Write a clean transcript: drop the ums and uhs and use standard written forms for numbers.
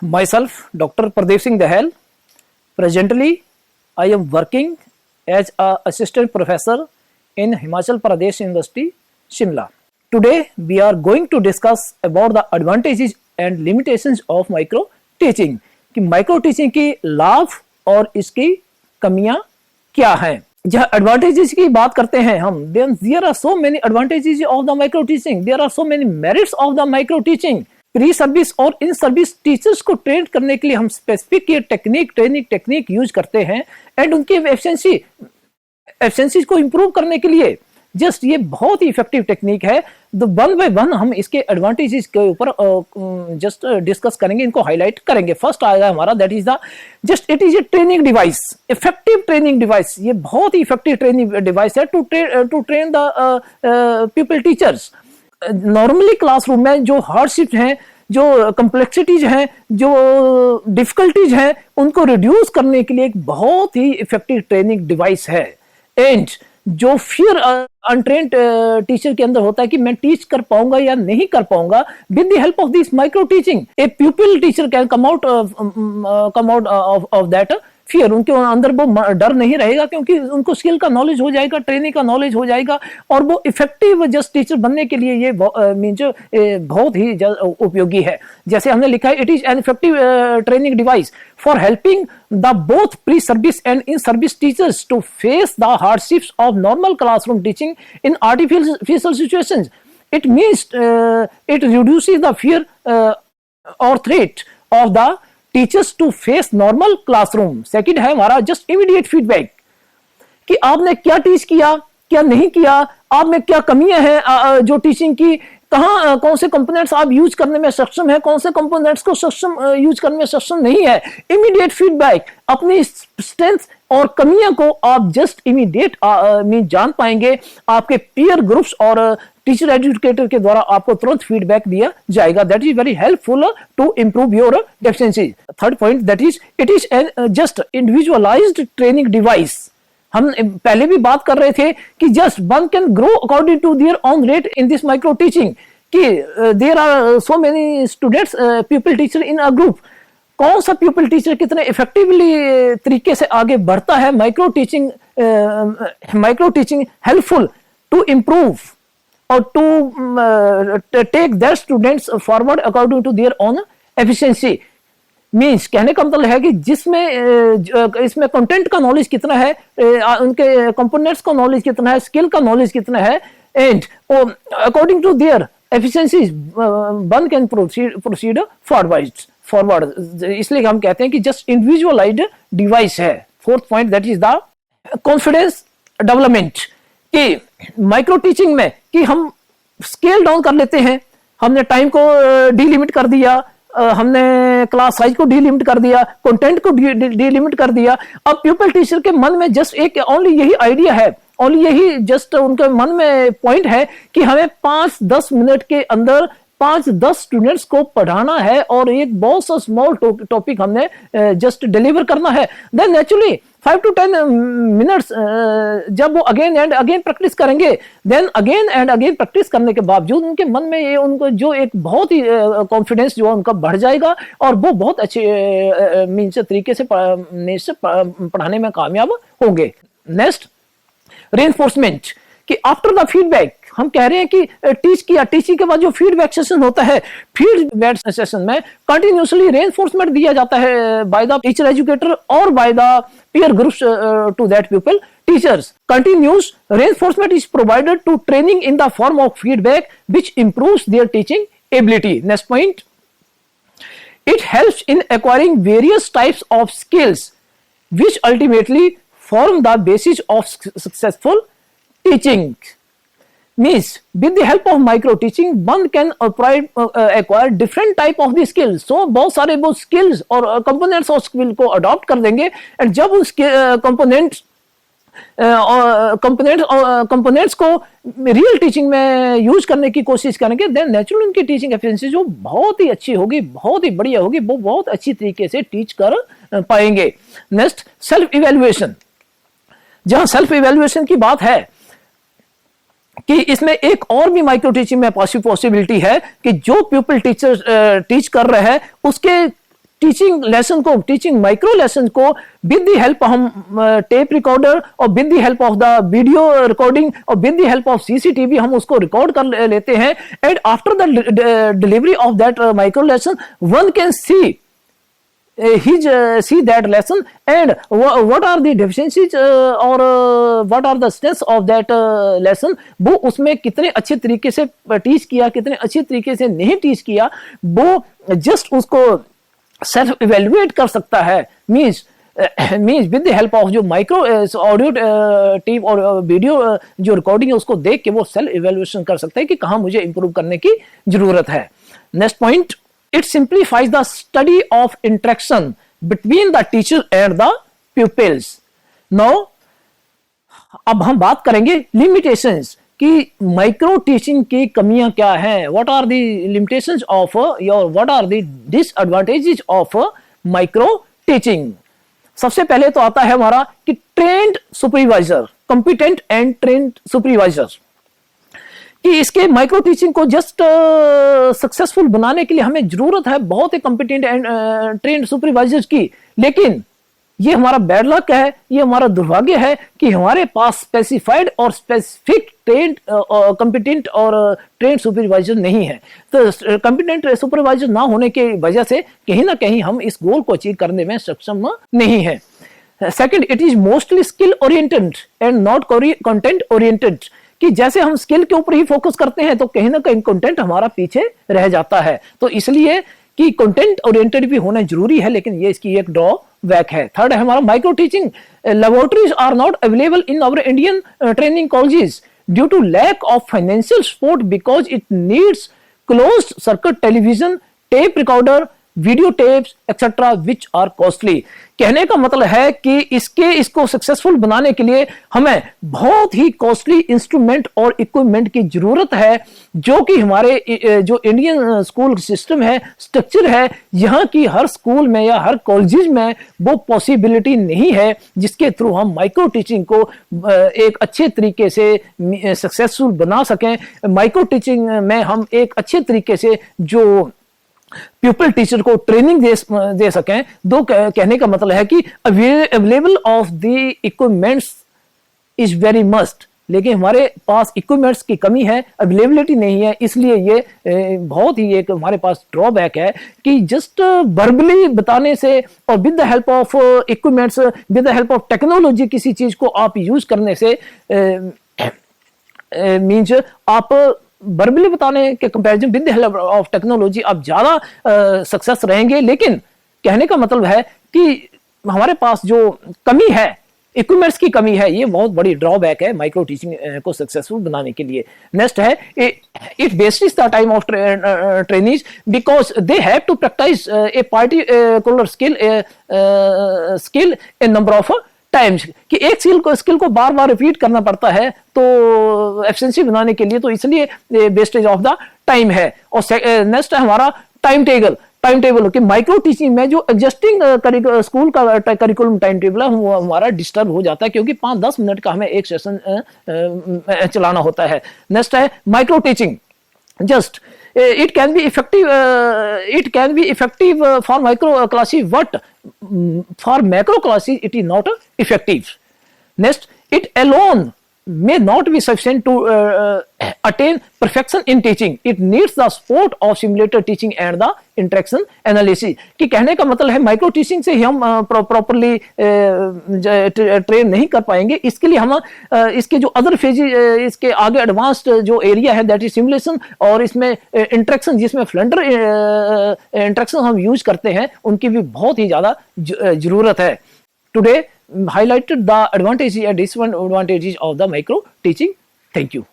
Myself, Dr. Pradeep Singh Dahel. Presently, I am working as an assistant professor in Himachal Pradesh University, Shimla. Today, we are going to discuss about the advantages and limitations of micro teaching. कि micro teaching की लाभ और इसकी कमियां क्या हैं. जहाँ advantages की बात करते हैं हम, then there are so many advantages of the micro teaching. There are so many merits of the micro teaching. Pre service और इन सर्विस टीचर्स को ट्रेन करने के लिए हम स्पेसिफिक ये ट्रेनिंग टेक्निक यूज करते हैं एंड उनकी एफिशिएंसी को इंप्रूव करने के लिए जस्ट ये बहुत ही इफेक्टिव टेक्निक है. तो वन बाय वन हम इसके एडवांटेजेस के ऊपर जस्ट डिस्कस करेंगे, इनको हाईलाइट करेंगे. फर्स्ट आएगा हमारा that is the just it is a training device, effective training device. ये बहुत ही इफेक्टिव ट्रेनिंग डिवाइस है to train the people teachers. Normally classroom में जो हार्डशिप हैं, जो कम्प्लेक्सिटीज हैं, जो डिफिकल्टीज हैं, उनको रिड्यूस करने के लिए एक बहुत ही इफेक्टिव ट्रेनिंग डिवाइस है. एंड जो फियर अनट्रेन्ड टीचर के अंदर होता है कि मैं टीच कर पाऊंगा या नहीं कर पाऊंगा, with the help of this micro teaching A प्यूपिल teacher can come out of that fear. उनके अंदर वो डर नहीं रहेगा क्योंकि उनको स्किल का नॉलेज हो जाएगा, ट्रेनिंग का नॉलेज हो जाएगा और वो इफेक्टिव जस्ट टीचर बनने के लिए ये मीन्स बहुत ही उपयोगी है. जैसे हमने लिखा है, it is an effective training device for helping the both pre service and in service teachers to face the hardships of normal classroom teaching in artificial situations. It means it reduces the fear और threat of the teachers to face normal classroom. Second है हमारा just immediate feedback कि आपने क्या teach किया, क्या नहीं किया, आप में क्या कमियां हैं जो टीचिंग की, कहाँ कौन से कंपोनेंट्स आप यूज करने में सक्षम है, कौन से कंपोनेंट्स को सक्षम यूज करने में सक्षम नहीं है. इमीडिएट फीडबैक, अपनी स्ट्रेंथ और कमियां को आप जस्ट इमीडिएट में जान पाएंगे. आपके पीयर ग्रुप्स और टीचर एजुकेटर के द्वारा आपको तुरंत फीडबैक दिया जाएगा. That is very helpful to improve your deficiency. Third point that is it is just individualized training device. हम पहले भी बात कर रहे थे कि just one can grow according to their own rate in this micro teaching. कि there are so many students people teacher in a group. कौन सा पीपल टीचर कितने इफेक्टिवली तरीके से आगे बढ़ता है, micro teaching helpful to improve or to take their students forward according to their own efficiency. Means कहने का मतलब है कि जिसमें इसमें कंटेंट का नॉलेज कितना है, उनके कंपोनेंट्स का नॉलेज कितना है, स्किल का नॉलेज कितना है, and according to their efficiencies one can proceed forward. इसलिए हम कहते हैं कि जस्ट इंडिविजुअलाइज्ड डिवाइस है. Fourth point that is the confidence development. कि माइक्रो टीचिंग में कि हम स्केल डाउन कर लेते हैं, हमने टाइम को डीलिमिट कर दिया, हमने क्लास साइज को डीलिमिट कर दिया, कंटेंट को डीलिमिट कर दिया. अब पीपल टीचर के मन में जस्ट एक ओनली यही आइडिया है, ओनली यही जस्ट उनके मन में पॉइंट है कि हमें 5-10 मिनट के अंदर 5-10 स्टूडेंट्स को पढ़ाना है और एक बहुत सा स्मॉल टॉपिक हमने जस्ट डिलीवर करना है. देन नेचुरली 5 to 10 मिनट्स जब वो अगेन एंड अगेन प्रैक्टिस करेंगे, then again and again practice करने के बावजूद उनके मन में ये उनको जो एक बहुत ही कॉन्फिडेंस जो उनका बढ़ जाएगा और वो बहुत अच्छे मीन्स तरीके से पढ़ाने में कामयाब होंगे. Next reinforcement. कि आफ्टर द फीडबैक हम कह रहे हैं कि टीच किया, टीचिंग के बाद जो फीडबैक सेशन होता है, फीडबैक सेशन में कंटिन्यूसली रेनफोर्समेंट दिया जाता है बाय द टीचर एजुकेटर और by the peer groups to that pupil teachers. Continuous reinforcement is provided to training in the form of feedback which improves their teaching ability. Next point, it helps in acquiring various types of skills which ultimately form the basis of successful teaching. Means with the help of micro teaching one can acquire different type of the skills. So बहुत सारे वो skills और components और skill को adopt कर देंगे and जब उस components को रियल टीचिंग में यूज करने की कोशिश करेंगे, देन नेचुरली उनकी टीचिंग एफिशिएंसी जो बहुत ही अच्छी होगी, बहुत ही बढ़िया होगी, वो बहुत अच्छी तरीके से टीच कर पाएंगे. Next self evaluation. जहां सेल्फ इवेल्युएशन की बात है कि इसमें एक और भी माइक्रो टीचिंग में पॉसिबिलिटी है कि जो पीपल टीचर टीच कर रहे हैं उसके टीचिंग लेसन को, टीचिंग माइक्रो लेसन को विद द हेल्प हम टेप रिकॉर्डर और with the help of the video recording और with the help of CCTV हम उसको रिकॉर्ड कर लेते हैं, and after the delivery of that micro lesson one can see see that lesson and what are the deficiencies or what are the strengths of that lesson, वो उसमें कितने अच्छे तरीके से टीच किया, कितने अच्छे तरीके से नहीं टीच किया, वो जस्ट उसको सेल्फ इवेल्युएट कर सकता है। Means with the help of जो माइक्रो ऑडियो टेप और वीडियो जो रिकॉर्डिंग है उसको देख के वो सेल्फ इवेल्युएशन कर सकता है कि कहाँ मुझे इंप्रूव करने की जरूरत है। Next point, it simplifies the study of interaction between the teacher and the pupils. Now, अब हम बात करेंगे limitations कि माइक्रो टीचिंग की कमियां क्या हैं, what are the limitations of what are the disadvantages of micro teaching. सबसे पहले तो आता है हमारा कि trend supervisor, competent and trend supervisor, कि इसके माइक्रो टीचिंग को जस्ट सक्सेसफुल बनाने के लिए हमें जरूरत है बहुत ही कॉम्पिटेंट एंड ट्रेंड सुपरवाइजर्स की। लेकिन ये हमारा बैड लक है, ये हमारा दुर्भाग्य है कि हमारे पास स्पेसिफाइड और स्पेसिफिक ट्रेंड कॉम्पिटेंट और ट्रेंड सुपरवाइजर नहीं है। तो कॉम्पिटेंट सुपरवाइजर ना होने की वजह से कहीं ना कहीं हम इस गोल को अचीव करने में सक्षम नहीं है। Second, it is mostly skill oriented and not content oriented, कि जैसे हम स्किल के ऊपर ही फोकस करते हैं तो कहीं ना कहीं कंटेंट हमारा पीछे रह जाता है। तो इसलिए कि कंटेंट ओरिएंटेड भी होना जरूरी है, लेकिन ये इसकी एक ड्रॉबैक है। थर्ड है हमारा micro teaching laboratories are not available in our Indian training colleges due to lack of financial support because it needs closed circuit television, tape recorder, video tapes etcetera which are costly. कहने का मतलब है कि इसको successful बनाने के लिए हमें बहुत ही कॉस्टली इंस्ट्रूमेंट और इक्विपमेंट की जरूरत है, जो कि हमारे जो इंडियन स्कूल सिस्टम है, स्ट्रक्चर है, यहाँ की हर स्कूल में या हर कॉलेज में वो पॉसिबिलिटी नहीं है जिसके थ्रू हम माइक्रो टीचिंग को एक अच्छे तरीके से सक्सेसफुल बना सकें। माइक्रो टीचिंग में हम एक अच्छे तरीके से जो प्यूपल टीचर को ट्रेनिंग दे सकें। दो कहने का मतलब है कि available of the equipments is very must, लेकिन हमारे पास इक्विपमेंट्स की कमी है, अवेलेबिलिटी नहीं है, इसलिए ये बहुत ही एक हमारे पास ड्रॉबैक है कि जस्ट वर्बली बताने से और with the help of equipments, with the help of technology किसी चीज को आप यूज करने से मीन्स आप वर्बली बताने के comparison with the help of technology आप ज्यादा सक्सेस रहेंगे। लेकिन कहने का मतलब है कि हमारे पास जो कमी है, इक्विपमेंट्स की कमी है, ये बहुत बड़ी ड्रॉबैक है माइक्रो टीचिंग को सक्सेसफुल बनाने के लिए। नेक्स्ट है it wastage the time of trainees because they have to practise a particular skill a number of times, कि एक स्किल को बार बार रिपीट करना पड़ता है तो एफिशिएंसी बनाने के लिए, तो इसलिए वेस्टेज ऑफ द टाइम है। और नेक्स्ट है हमारा टाइम टेबल कि माइक्रो टीचिंग में जो एडजस्टिंग स्कूल का करिकुलम टाइम टेबल है वो हमारा डिस्टर्ब हो जाता है, क्योंकि 5-10 मिनट का हमें एक सेशन चलाना होता है। नेक्स्ट है micro teaching just it can be effective for micro classes, but for macro classes it is not effective. Next, it alone may not be sufficient to attain perfection in teaching. It needs the support of simulator teaching and the interaction analysis. कि कहने का मतलब है micro teaching से ही हम properly train नहीं कर पाएंगे। इसके लिए हम इसके जो अदर फेज, इसके आगे एडवांस्ड जो एरिया है दैट इज सिमुलेशन, और इसमें इंटरेक्शन जिसमें फ्लंडर इंटरेक्शन हम यूज करते हैं, उनकी भी बहुत ही ज्यादा जरूरत है। Today highlighted the advantages and disadvantages of the micro teaching. Thank you.